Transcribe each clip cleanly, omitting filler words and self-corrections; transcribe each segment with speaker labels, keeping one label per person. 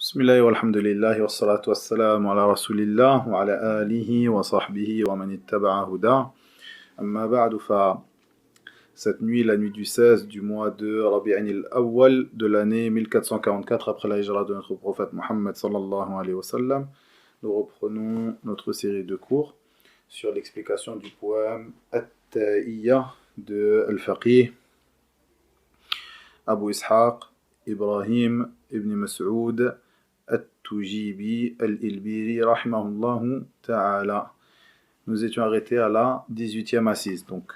Speaker 1: Bismillah walhamdulillah wa salatu wassalamu ala rasulillah wa ala alihi wa sahbihi wa man ittaba'a huda. Amma ba'du fa cette nuit, la nuit du 16 du mois de Rabi'an al-Awwal de l'année 1444 après la hijra de notre prophète Muhammad sallallahu alayhi wa sallam, nous reprenons notre série de cours sur l'explication du poème At-Ta'iyya de Al-Faqih Abu Ishaq Ibrahim ibn Mas'ud At-Tujibi Al-Ilbiri rahimahullahu ta'ala. Nous étions arrêtés à la 18e assise, donc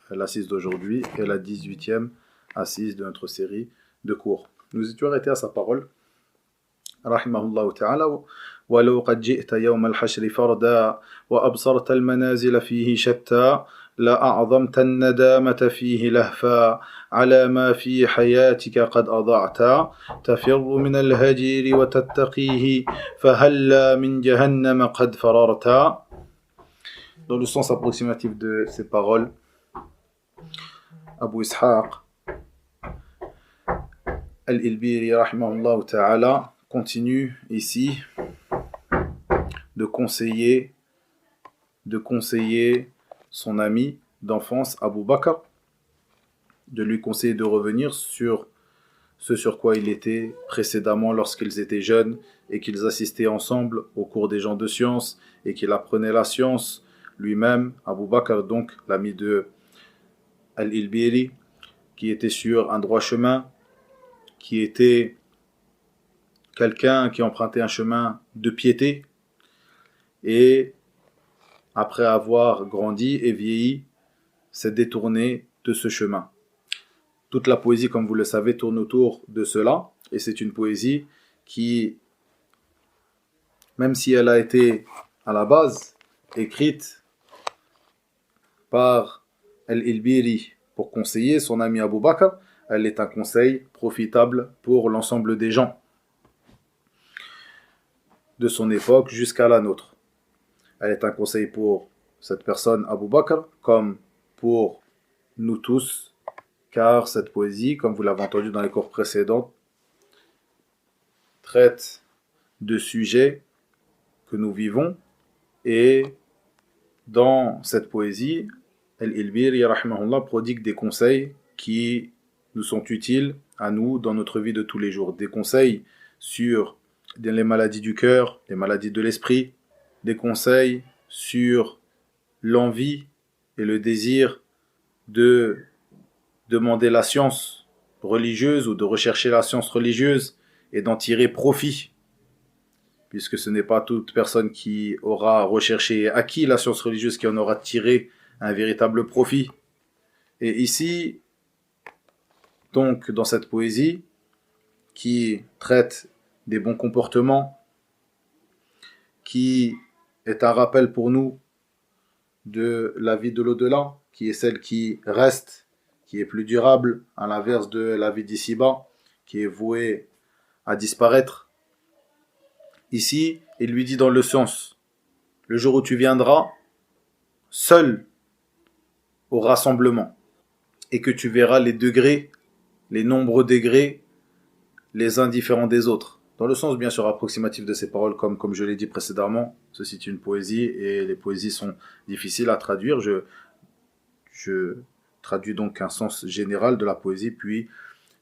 Speaker 1: l'assise d'aujourd'hui est la 18e assise de notre série de cours. Nous étions arrêtés à sa parole rahimahullahu ta'ala. ولو قد جئت يوم الحشر فردا وأبصرت المنازل فيه شتى لأعظمت الندامة فيه لهفا على ما في حياتك قد أضعت تفر من الهجير وتتقيه فهلا من جهنم قد فررت. Dans le sens approximatif de ces paroles, Abu Ishaq Al-Ilbiri rahimahullah ta'ala continue ici de conseiller son ami d'enfance Abu Bakr, de lui conseiller de revenir sur ce sur quoi il était précédemment lorsqu'ils étaient jeunes et qu'ils assistaient ensemble au cours des gens de science et qu'il apprenait la science lui-même, Abu Bakr, donc l'ami de Al-Ilbiri, qui était sur un droit chemin, qui était quelqu'un qui empruntait un chemin de piété, et après avoir grandi et vieilli, s'est détourné de ce chemin. Toute la poésie, comme vous le savez, tourne autour de cela, et c'est une poésie qui, même si elle a été à la base écrite par Al-Ilbiri pour conseiller son ami Abu Bakr, elle est un conseil profitable pour l'ensemble des gens de son époque jusqu'à la nôtre. Elle est un conseil pour cette personne Abu Bakr comme pour nous tous, car cette poésie, comme vous l'avez entendu dans les cours précédents, traite de sujets que nous vivons, et dans cette poésie, Al-Ilbiri rahimahullah prodigue des conseils qui nous sont utiles à nous dans notre vie de tous les jours. Des conseils sur les maladies du cœur, les maladies de l'esprit, des conseils sur l'envie et le désir de demander la science religieuse ou de rechercher la science religieuse et d'en tirer profit, puisque ce n'est pas toute personne qui aura recherché et acquis la science religieuse qui en aura tiré un véritable profit. Et ici, donc, dans cette poésie qui traite des bons comportements, qui est un rappel pour nous de la vie de l'au-delà, qui est celle qui reste, qui est plus durable, à l'inverse de la vie d'ici-bas, qui est vouée à disparaître. Ici, il lui dit dans le sens, le jour où tu viendras seul au rassemblement, et que tu verras les degrés, les nombreux degrés, les uns différents des autres. Dans le sens bien sûr approximatif de ces paroles, comme je l'ai dit précédemment, ceci est une poésie et les poésies sont difficiles à traduire. Je traduis donc un sens général de la poésie, puis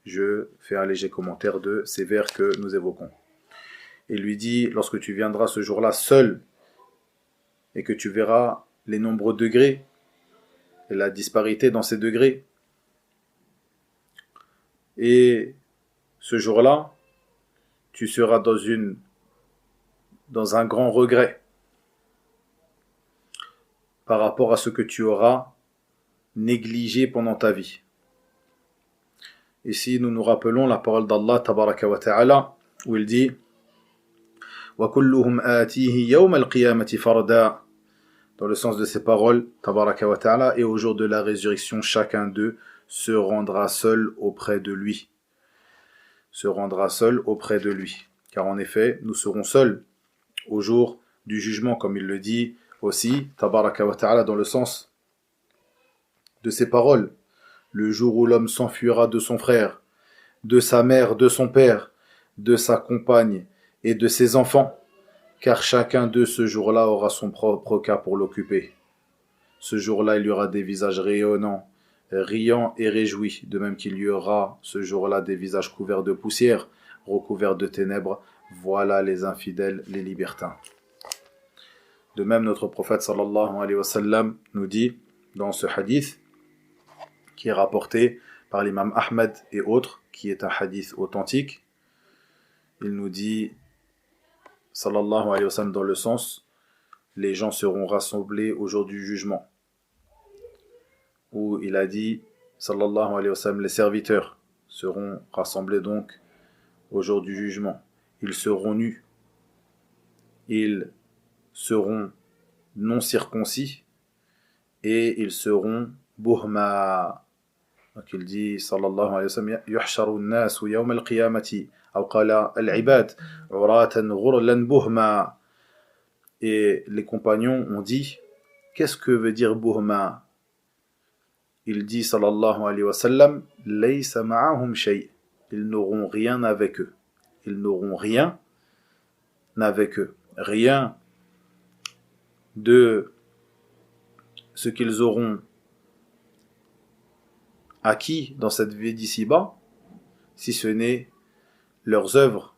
Speaker 1: je fais un léger commentaire de ces vers que nous évoquons. Il lui dit, lorsque tu viendras ce jour-là seul et que tu verras les nombreux degrés et la disparité dans ces degrés, et ce jour-là, tu seras dans un grand regret par rapport à ce que tu auras négligé pendant ta vie. Ici, nous nous rappelons la parole d'Allah tabaraka wa ta'ala, où il dit وَكُلُّهُمْ آتِيهِ يَوْمَ الْقِيَامَةِ فَرْدًا. Dans le sens de ces paroles, tabaraka wa ta'ala, et au jour de la résurrection, chacun d'eux se rendra seul auprès de lui. Se rendra seul auprès de lui. Car en effet, nous serons seuls au jour du jugement, comme il le dit aussi, tabaraka wa ta'ala, dans le sens de ces paroles. Le jour où l'homme s'enfuira de son frère, de sa mère, de son père, de sa compagne et de ses enfants, car chacun d'eux ce jour-là aura son propre cas pour l'occuper. Ce jour-là, il y aura des visages rayonnants, riants et réjouis, de même qu'il y aura ce jour-là des visages couverts de poussière, recouverts de ténèbres. Voilà les infidèles, les libertins. De même, notre prophète sallallahu alayhi wa sallam nous dit dans ce hadith, qui est rapporté par l'imam Ahmed et autres, qui est un hadith authentique, il nous dit, sallallahu alayhi wa sallam, dans le sens, les gens seront rassemblés au jour du jugement. Où il a dit, sallallahu alayhi wa sallam, les serviteurs seront rassemblés donc au jour du jugement. Ils seront nus, ils seront non circoncis et ils seront buhma. Donc il dit, sallallahu alayhi wa sallam, yuhsharu an-nasu yawm al-qiyamati, aw qala al-ibad, uratan ghurlan buhma. Et les compagnons ont dit, qu'est-ce que veut dire buhma? Il dit, sallallahu alayhi wa sallam, laysa ma'ahum shay'. Ils n'auront rien avec eux. Ils n'auront rien avec eux. Rien de ce qu'ils auront acquis dans cette vie d'ici-bas, si ce n'est leurs œuvres,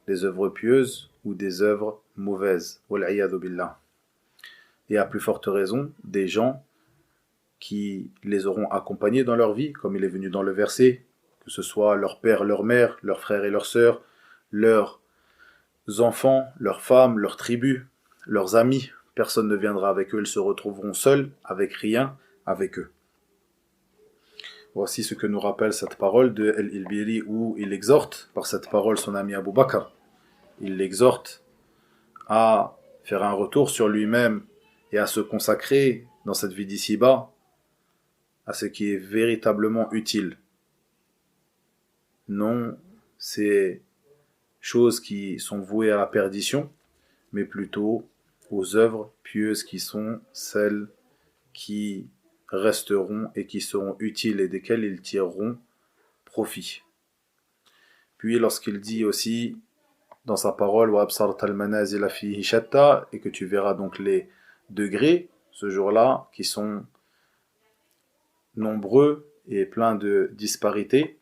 Speaker 1: des œuvres pieuses ou des œuvres mauvaises. Wal'iyadu billah. Et à plus forte raison, des gens qui les auront accompagnés dans leur vie, comme il est venu dans le verset, que ce soit leur père, leur mère, leurs frères et leurs sœurs, leurs enfants, leurs femmes, leurs tribus, leurs amis. Personne ne viendra avec eux, ils se retrouveront seuls, avec rien, avec eux. Voici ce que nous rappelle cette parole de Al-Ilbiri, où il exhorte par cette parole son ami Abu Bakr. Il l'exhorte à faire un retour sur lui-même et à se consacrer dans cette vie d'ici-bas à ce qui est véritablement utile. Non, ces choses qui sont vouées à la perdition, mais plutôt aux œuvres pieuses qui sont celles qui resteront et qui seront utiles et desquelles ils tireront profit. Puis lorsqu'il dit aussi dans sa parole et que tu verras donc les degrés ce jour-là qui sont nombreux et pleins de disparités,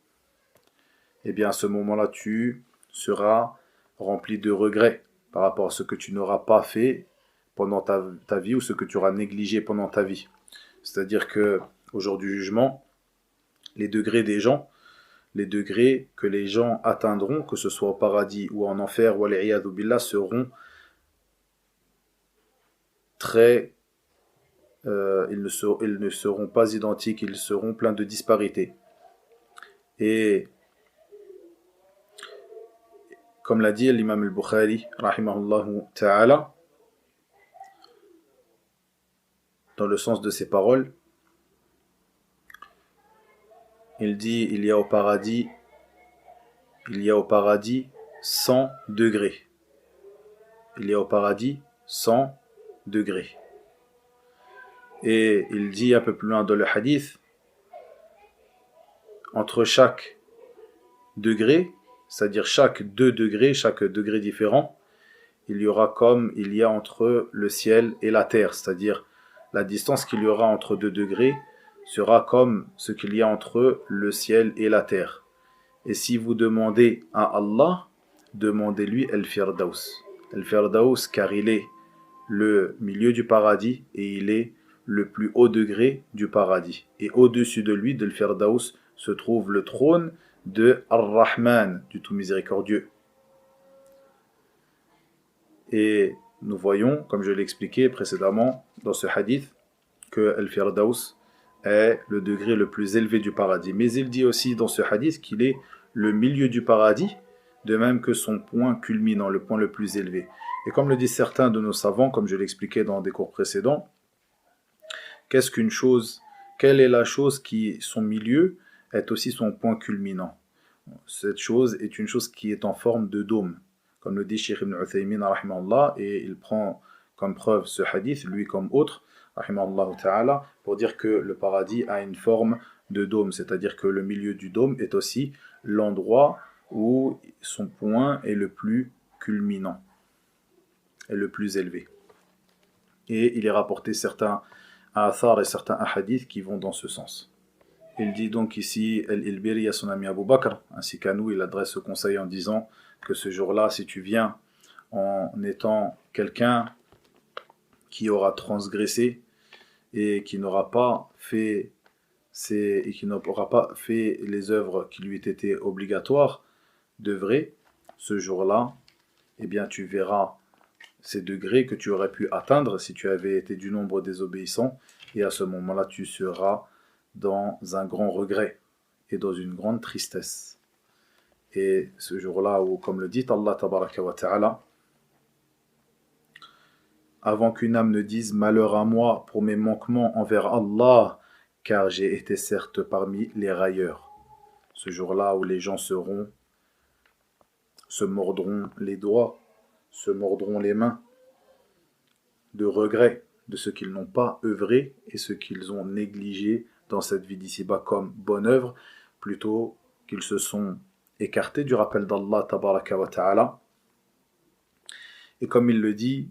Speaker 1: et bien à ce moment-là tu seras rempli de regrets par rapport à ce que tu n'auras pas fait pendant ta vie ou ce que tu auras négligé pendant ta vie. C'est-à-dire que au jour du jugement, les degrés des gens, les degrés que les gens atteindront, que ce soit au paradis ou en enfer, wal'iyadu billah, seront très ils ne seront pas identiques, ils seront pleins de disparités. Et comme l'a dit l'imam al-Bukhari, rahimahullahu ta'ala, dans le sens de ses paroles, il dit, il y a au paradis 100 degrés. Il y a au paradis 100 degrés. Et il dit un peu plus loin dans le hadith, entre chaque degré, c'est-à-dire chaque 2 degrés, chaque degré différent, il y aura comme il y a entre le ciel et la terre, c'est-à-dire la distance qu'il y aura entre 2 degrés sera comme ce qu'il y a entre le ciel et la terre. Et si vous demandez à Allah, demandez-lui Al-Firdaus. Al-Firdaus, car il est le milieu du paradis et il est le plus haut degré du paradis. Et au-dessus de lui, de Al-Firdaus, se trouve le trône de Ar-Rahman, du tout miséricordieux. Et nous voyons, comme je l'ai expliqué précédemment dans ce hadith, que Al-Firdaus est le degré le plus élevé du paradis. Mais il dit aussi dans ce hadith qu'il est le milieu du paradis, de même que son point culminant, le point le plus élevé. Et comme le disent certains de nos savants, comme je l'expliquais dans des cours précédents, qu'est-ce qu'une chose, quelle est la chose qui, son milieu, est aussi son point culminant? Cette chose est une chose qui est en forme de dôme, comme le dit Cheikh Ibn Uthaymin, rahimahullah, et il prend comme preuve ce hadith, lui comme autre, rahimahullah ta'ala, pour dire que le paradis a une forme de dôme, c'est-à-dire que le milieu du dôme est aussi l'endroit où son point est le plus culminant et le plus élevé. Et il est rapporté certains athar et certains hadiths qui vont dans ce sens. Il dit donc ici Al-Ilbiri à son ami Abu Bakr, ainsi qu'à nous, il adresse ce conseil en disant que ce jour-là, si tu viens en étant quelqu'un qui aura transgressé et qui n'aura pas fait les œuvres qui lui étaient obligatoires d'œuvrer, ce jour-là, eh bien tu verras ces degrés que tu aurais pu atteindre si tu avais été du nombre des obéissants, et à ce moment-là tu seras dans un grand regret et dans une grande tristesse. Et ce jour-là où, comme le dit Allah tabaraka wa ta'ala, avant qu'une âme ne dise malheur à moi pour mes manquements envers Allah, car j'ai été certes parmi les railleurs. Ce jour-là où les gens se mordront les doigts, se mordront les mains, de regret de ce qu'ils n'ont pas œuvré et ce qu'ils ont négligé dans cette vie d'ici-bas comme bonne œuvre, plutôt qu'ils se sont écartés du rappel d'Allah tabaraka wa ta'ala. Et comme il le dit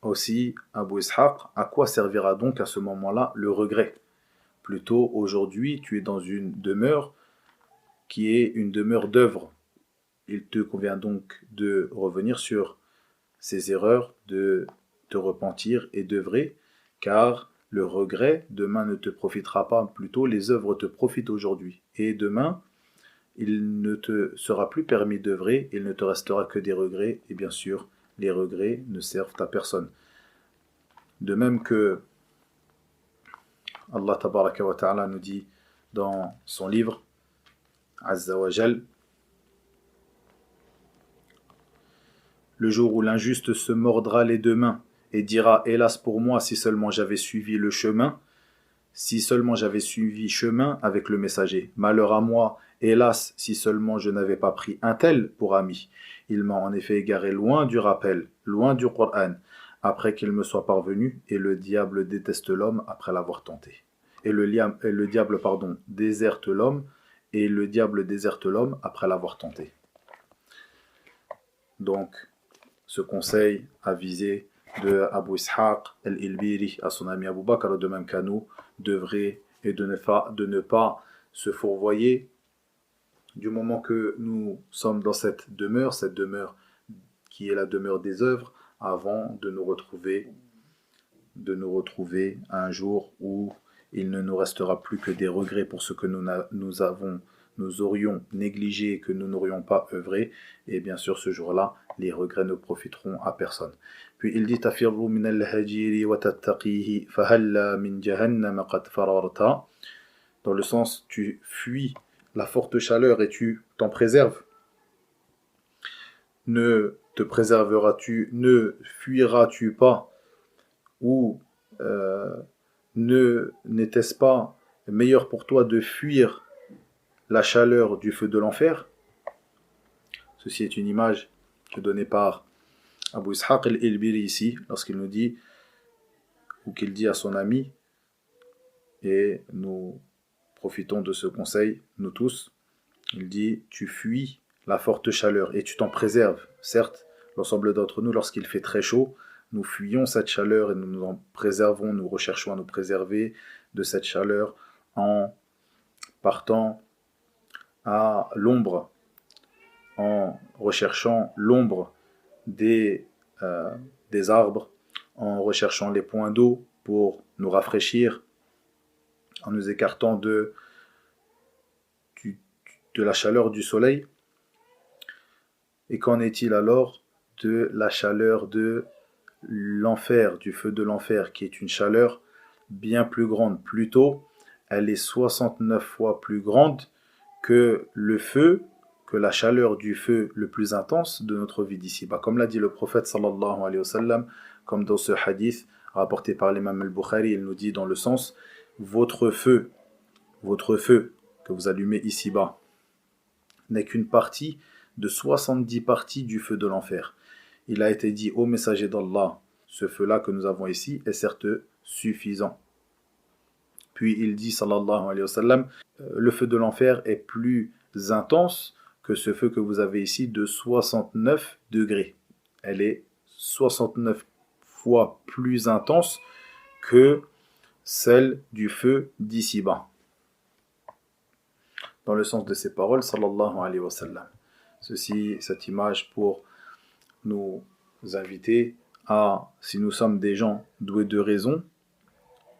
Speaker 1: aussi, Abu Ishaq, à quoi servira donc à ce moment-là le regret? Plutôt, aujourd'hui, tu es dans une demeure qui est une demeure d'œuvre. Il te convient donc de revenir sur ces erreurs, de te repentir et d'œuvrer, car le regret, demain, ne te profitera pas. Plutôt, les œuvres te profitent aujourd'hui. Et demain, il ne te sera plus permis d'œuvrer, il ne te restera que des regrets, et bien sûr, les regrets ne servent à personne. De même que Allah tabaraka wa ta'ala nous dit dans son livre, Azza wa Jal, le jour où l'injuste se mordra les deux mains et dira hélas pour moi si seulement j'avais suivi le chemin, si seulement j'avais suivi chemin avec le messager. Malheur à moi, hélas si seulement je n'avais pas pris un tel pour ami. Il m'a en effet égaré loin du rappel, loin du Coran, après qu'il me soit parvenu, et le diable déteste l'homme après l'avoir tenté. Et le diable, déserte l'homme, et le diable déserte l'homme après l'avoir tenté. Donc, ce conseil avisé de Abu Ishaq al-Ilbiri à son ami Abu Bakr, de même qu'à nous, d'œuvrer et de ne pas se fourvoyer du moment que nous sommes dans cette demeure qui est la demeure des œuvres, avant de nous retrouver un jour où il ne nous restera plus que des regrets pour ce que nous aurions négligé et que nous n'aurions pas œuvré, et bien sûr ce jour-là, les regrets ne profiteront à personne. Puis il dit tafirru min al-hajiri wa tattaqihi fahalla min jahannam qad fararta, dans le sens tu fuis la forte chaleur et tu t'en préserves. Ne te préserveras-tu, ne fuiras-tu pas, ou n'était-ce pas meilleur pour toi de fuir la chaleur du feu de l'enfer? Ceci est une image que donnée par Abu Ishaq al-Ilbiri ici, lorsqu'il nous dit, ou qu'il dit à son ami, et nous profitons de ce conseil, nous tous, il dit, tu fuis la forte chaleur et tu t'en préserves. Certes, l'ensemble d'entre nous, lorsqu'il fait très chaud, nous fuyons cette chaleur et nous nous en préservons, nous recherchons à nous préserver de cette chaleur en partant à l'ombre, en recherchant l'ombre des arbres, en recherchant les points d'eau pour nous rafraîchir, en nous écartant de la chaleur du soleil. Et qu'en est-il alors de la chaleur de l'enfer, du feu de l'enfer, qui est une chaleur bien plus grande? Plutôt, elle est 69 fois plus grande que le feu, que la chaleur du feu le plus intense de notre vie d'ici-bas. Comme l'a dit le prophète sallallahu alayhi wa sallam, comme dans ce hadith rapporté par l'imam al-Bukhari, il nous dit dans le sens, votre feu que vous allumez ici-bas n'est qu'une partie de 70 parties du feu de l'enfer. Il a été dit au messager d'Allah, ce feu-là que nous avons ici est certes suffisant. Puis il dit sallallahu alayhi wa sallam, le feu de l'enfer est plus intense que ce feu que vous avez ici de 69 degrés. Elle est 69 fois plus intense que celle du feu d'ici-bas. Dans le sens de ces paroles, sallallahu alayhi wa sallam. Cette image pour nous inviter à, si nous sommes des gens doués de raison,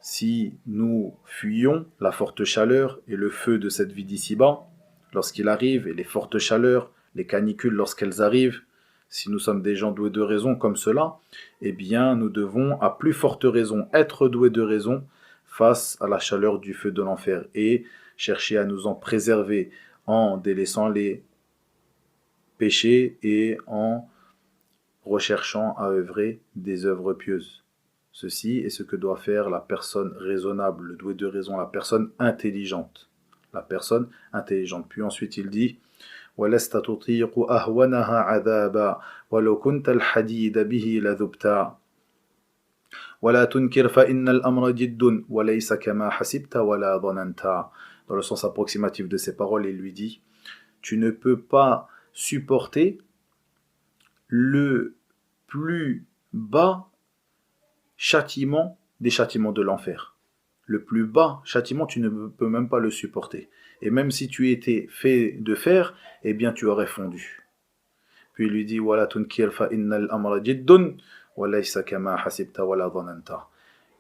Speaker 1: si nous fuyons la forte chaleur et le feu de cette vie d'ici-bas, lorsqu'il arrive, et les fortes chaleurs, les canicules lorsqu'elles arrivent, si nous sommes des gens doués de raison comme cela, eh bien nous devons à plus forte raison être doués de raison face à la chaleur du feu de l'enfer et chercher à nous en préserver en délaissant les péchés et en recherchant à œuvrer des œuvres pieuses. Ceci est ce que doit faire la personne raisonnable, le doué de raison, la personne intelligente. La personne intelligente. Puis ensuite il dit وَلَسْتَ تُطِيقُ أَهْوَنَهَا عَذَابًا وَلَوْ كُنْتَ الْحَدِيدَ بِهِ لَذُبْتَا وَلَا تُنْكِرْ فَإِنَّ الْأَمْرَ جِدٌّ وَلَيْسَ كَمَا حَسِبْتَ وَلَا ظَنَنْتَ. Dans le sens approximatif de ces paroles, il lui dit tu ne peux pas supporter le plus bas châtiment des châtiments de l'enfer. Le plus bas châtiment, tu ne peux même pas le supporter. Et même si tu étais fait de fer, eh bien tu aurais fondu. Puis il lui dit وَلَا تُنْكِرْ فَإِنَّ الْأَمْرَ جِدٌّ وَلَيْسَ كَمَا حَسِبْتَ وَلَا ظَنَنْتَ.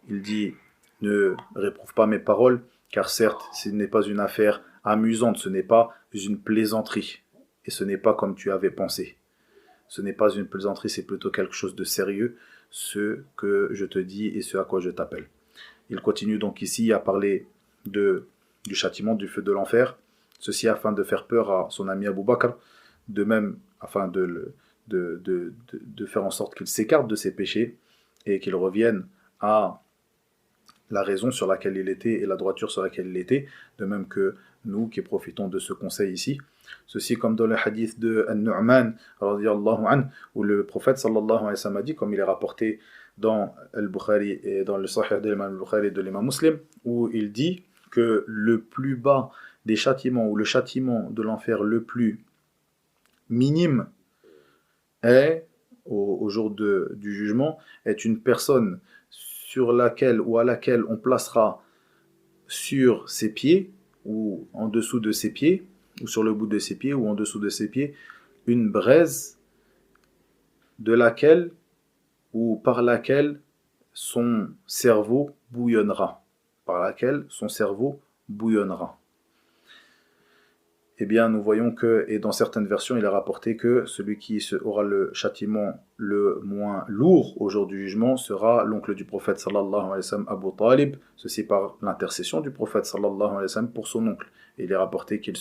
Speaker 1: Il dit ne réprouve pas mes paroles, car certes, ce n'est pas une affaire amusante, ce n'est pas une plaisanterie. Et ce n'est pas comme tu avais pensé. Ce n'est pas une plaisanterie, c'est plutôt quelque chose de sérieux, ce que je te dis et ce à quoi je t'appelle. Il continue donc ici à parler du châtiment, du feu de l'enfer, ceci afin de faire peur à son ami Abu Bakr, de même afin de faire en sorte qu'il s'écarte de ses péchés et qu'il revienne à la raison sur laquelle il était et la droiture sur laquelle il était, de même que nous qui profitons de ce conseil ici. Ceci comme dans le hadith de An-Nu'man radiyallahu anhu, où le prophète sallallahu alayhi wa sallam a dit, comme il est rapporté dans Al-Bukhari et dans le Sahih de l'imam Al-Bukhari et de l'imam Muslim, où il dit que le plus bas des châtiments ou le châtiment de l'enfer le plus minime est, au jour du jugement, est une personne sur laquelle ou à laquelle on placera sur ses pieds ou en dessous de ses pieds ou sur le bout de ses pieds ou en dessous de ses pieds une braise de laquelle ou par laquelle son cerveau bouillonnera. Eh bien, nous voyons que, et dans certaines versions, il est rapporté que celui qui aura le châtiment le moins lourd au jour du jugement sera l'oncle du prophète sallallahu alayhi wa sallam, Abu Talib, ceci par l'intercession du prophète sallallahu alayhi wa sallam pour son oncle. Et il est rapporté qu'il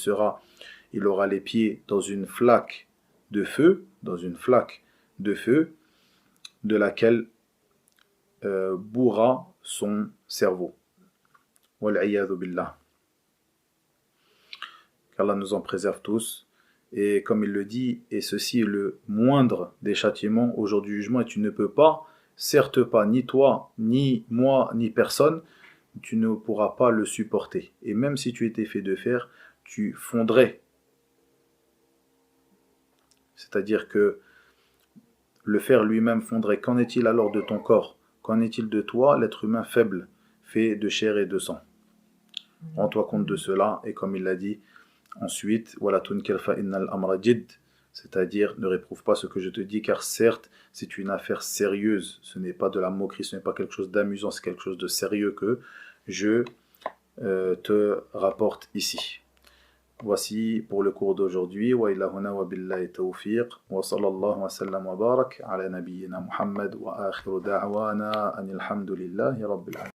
Speaker 1: aura les pieds dans une flaque de feu, de laquelle bourra son cerveau. Wal-'iyadhu billah. Qu'Allah nous en préserve tous. Et comme il le dit, et ceci est le moindre des châtiments au jour du jugement, et tu ne peux pas, certes pas, ni toi, ni moi, ni personne, tu ne pourras pas le supporter. Et même si tu étais fait de fer, tu fondrais. C'est-à-dire que le fer lui-même fondrait. Qu'en est-il alors de ton corps? Qu'en est-il de toi, l'être humain faible, fait de chair et de sang? Rends-toi compte de cela, et comme il l'a dit, ensuite, c'est-à-dire ne réprouve pas ce que je te dis, car certes, c'est une affaire sérieuse, ce n'est pas de la moquerie, ce n'est pas quelque chose d'amusant, c'est quelque chose de sérieux que je te rapporte ici. Voici pour le cours d'aujourd'hui. Wa ilahuna wa billahi tawfiq. Wa sallallahu wa sallam wa barak ala nabiyyina Muhammad wa akhiru da'wana anil hamdulillahi rabbil alamin.